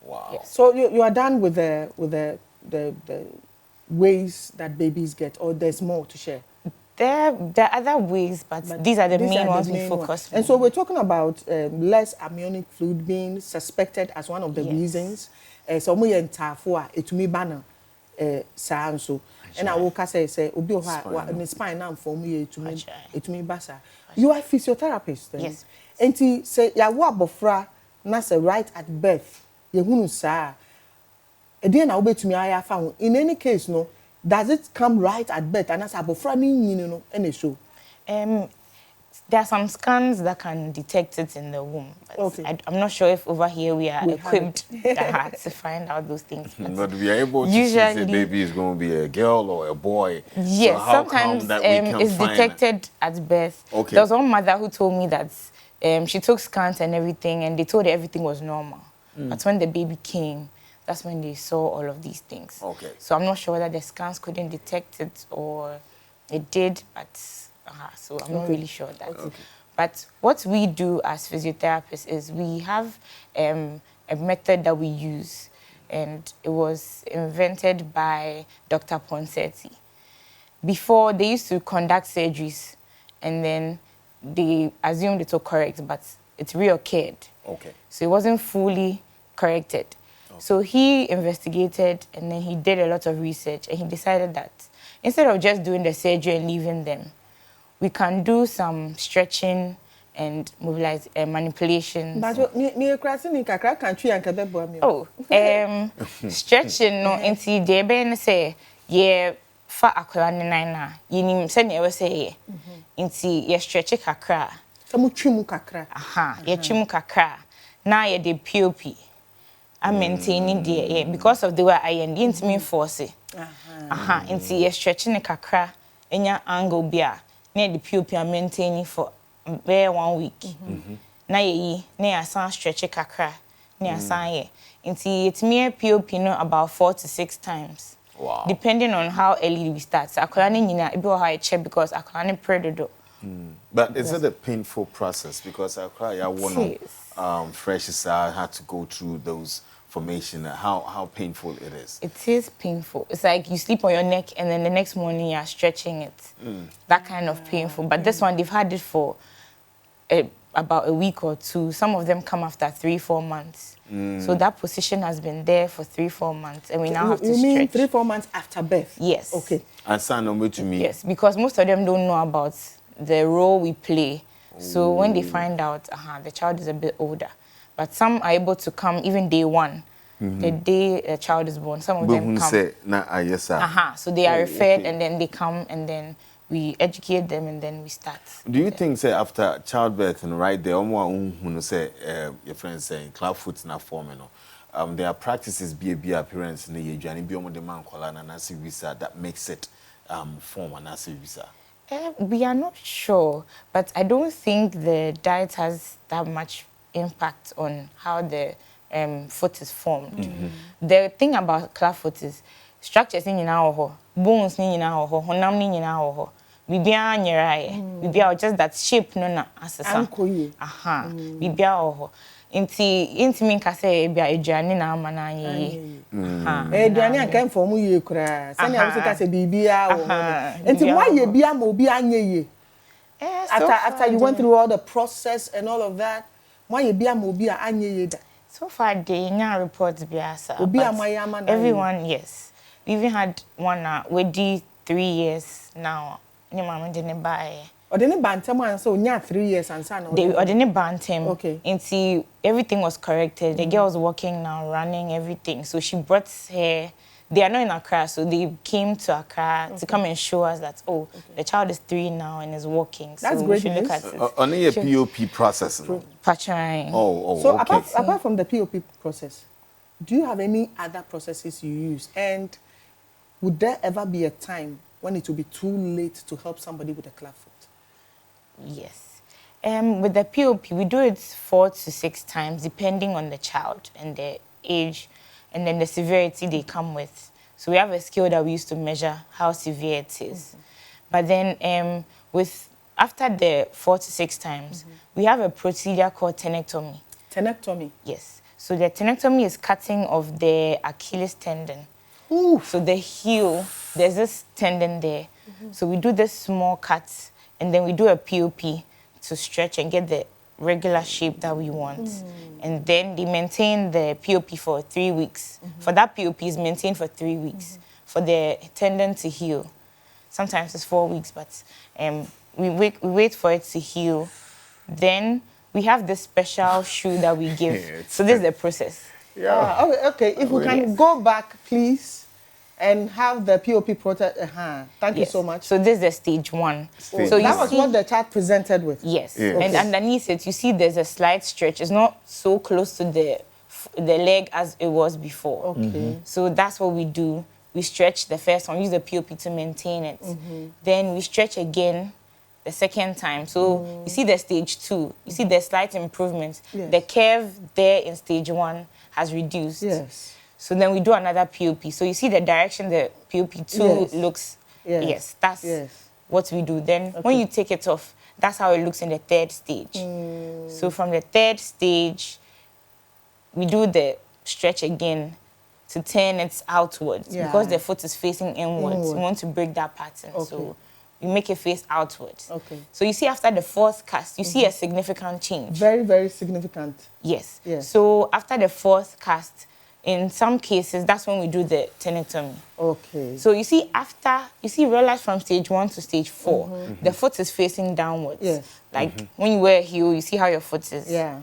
Wow. Yes. So you are done with the ways that babies get, or there's more to share? There are other ways, but these are the main ones we focus on. And so we're talking about less amniotic fluid being suspected as one of the reasons. So we entafo it me banner so and I will say obi o spine na form it me basa. You are physiotherapist then? Yes. And say ya wo abofra na say right at birth ye hunu sa e na obetumi aya fa ho. In any case no, does it come right at birth and as abofra ni nyini no e na show? There are some scans that can detect it in the womb. Okay. I'm not sure if over here we are equipped to find out those things. But we are able to see if the baby is going to be a girl or a boy. Yes, so sometimes it's detected at birth. Okay. There was one mother who told me that she took scans and everything, and they told her everything was normal. But when the baby came, that's when they saw all of these things. Okay. So I'm not sure whether the scans couldn't detect it or it did, but so I'm not really sure that. Okay. But what we do as physiotherapists is we have a method that we use, and it was invented by Dr. Ponsetti. Before, they used to conduct surgeries, and then they assumed it was correct, but it reoccurred. Okay. So it wasn't fully corrected. Okay. So he investigated, and then he did a lot of research, and he decided that instead of just doing the surgery and leaving them, we can do some stretching and manipulations. Oh, stretching no inti de ben say ye fa akola ne nan na yinim se ne we say inti ye stretch kakra samu twimu kakra ye twimu kakra na ye de pop I maintaining the because of the way I end intimi force inti ye stretch ne kakra enya angle bia na the pop maintaining for bare 1 week na ye na ya san stretch kakra na ya san ye inti it me pop no about 4 to 6 times. Wow. Depending on how early we start. So akola ni nyina e be how I check because akola ni predodo. But is it a painful process because I want fresh side had to go through those formation, how painful it is? It is painful. It's like you sleep on your neck and then the next morning you're stretching it. That kind of painful. But this one, they've had it for about a week or 2. Some of them come after 3-4 months. So that position has been there for 3-4 months, and we now have to stretch. You mean 3-4 months after birth? Yes. Okay. And son, no to me. Yes, because most of them don't know about the role we play. So when they find out, the child is a bit older. But some are able to come even day 1. The day a child is born, some of them come. Say, yes, sir. So they are referred, and then they come, and then we educate them, and then we start. Do you think, say, after childbirth, and right there, say, your friends saying clubfoot na forming, there are practices be appearance in the journey be on the man colana nasi visa that makes it form a nasi visa. We are not sure, but I don't think the diet has that much impact on how the foot is formed. The thing about clubfoot is structures in our bones in our honam in our bibia nyeraye bibia just that shape no na asesa bibia oho inti min ka say bia eduane na ama na ye eduane anka inform ye kura sani a wose ka say bibia wo inti why ye bia ma obi anye ye after you went through all the process and all of that why ye bia ma obi anye ye da so far they nya reports bia sa everyone yes we even had one we 3 years now. Ni mama didn't buy. Or didn't bantam and so nya 3 years and son. They or didn't bantam. Okay. And see everything was corrected. The girl was walking now, running, everything. So she brought her. They are not in Accra, so they came to Accra to come and show us that the child is 3 now and is walking. That's so great. We should look at it. Only a POP process. So okay. apart from the POP process, do you have any other processes you use? And would there ever be a time when it will be too late to help somebody with a clubfoot? Yes. With the POP, we do it 4 to 6 times, depending on the child and their age, and then the severity they come with. So we have a scale that we use to measure how severe it is. But then after the 4 to 6 times, we have a procedure called tenectomy. Tenectomy? Yes. So the tendectomy is cutting of the Achilles tendon. Oof. So the heel, there's this tendon there. So we do this small cut, and then we do a POP to stretch and get the regular shape that we want. And then they maintain the POP for 3 weeks. For that POP is maintained for 3 weeks for the tendon to heal. Sometimes it's 4 weeks, but we wait for it to heal. Then we have this special shoe that we give. So this is the process. Okay. If we can go back, please, and have the POP protect. Thank you so much. So this is the stage 1. So that was what the chart presented with. Yes. Okay. And underneath it, you see there's a slight stretch. It's not so close to the leg as it was before. Okay. So that's what we do. We stretch the first one, use the POP to maintain it. Then we stretch again the second time. So you see the stage 2. You see the slight improvement. Yes. The curve there in stage 1 has reduced. Yes. So then we do another POP. So you see the direction the POP2 looks. Yes. That's what we do. Then when you take it off, that's how it looks in the third stage. So from the third stage, we do the stretch again to turn it outwards because the foot is facing inwards. We want to break that pattern. So we make it face outwards. Okay. So you see after the fourth cast, you see a significant change. Very, very significant. Yes. Yes. So after the fourth cast, in some cases, that's when we do the tendectomy. Okay. So you see realize from stage 1 to stage 4, the foot is facing downwards. Yes. Like when you wear a heel, you see how your foot is. Yeah.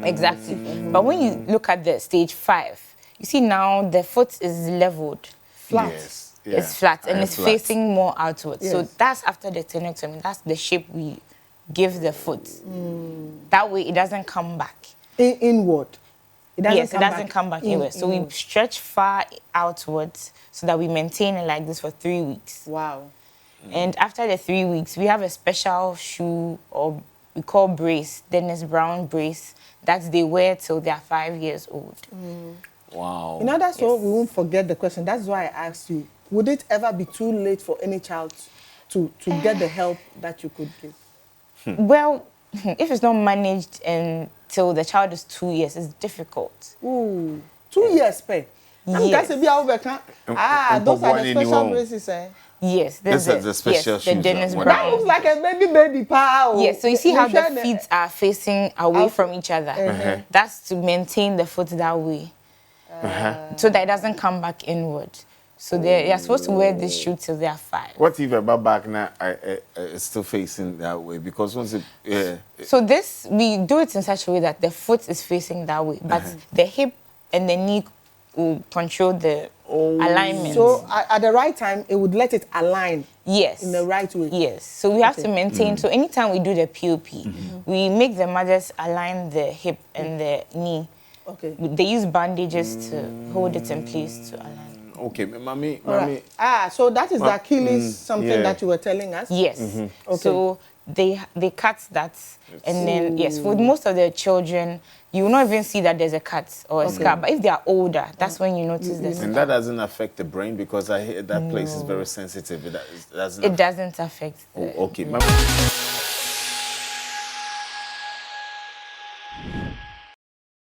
Exactly. But when you look at the stage 5, you see now the foot is leveled. Flat. Yes. It's flat and it's flat. facing more outwards. Yes. So that's after the tendectomy. That's the shape we give the foot. That way it doesn't come back. Inward. It doesn't come back inward. So we stretch far outwards so that we maintain it like this for 3 weeks. Wow. And after the 3 weeks, we have a special shoe or we call brace, Dennis Brown brace, that they wear till they are 5 years old. Wow. You know, that's what we won't forget the question. That's why I asked you, would it ever be too late for any child to get the help that you could give? Well, if it's not managed until the child is 2 years, it's difficult. Ooh, 2 years pay. Yes. Those are the special braces, eh? Yes, This is the special the shoes. Dennis What- That Brown. looks like a baby pal. Yes, so you see how the feet are facing away from each other. That's to maintain the foot that way, so that it doesn't come back inward. So you're supposed to wear this shoe till they are 5. What if about back now it's still facing that way? Because once So this, we do it in such a way that the foot is facing that way, but the hip and the knee will control the alignment. So at the right time, it would let it align. Yes. In the right way. Yes. So we have to maintain. So anytime we do the POP, we make the mothers align the hip and the knee. Okay. They use bandages to hold it in place to align. okay, mommy. Right. So that is the Achilles something yeah. that you were telling us? Yes. Okay. So they cut that, and then yes, for most of the children, you will not even see that there's a cut or a scar. But if they are older, that's when you notice this. And that doesn't affect the brain because I hear that place is very sensitive. It doesn't. It doesn't affect. Okay.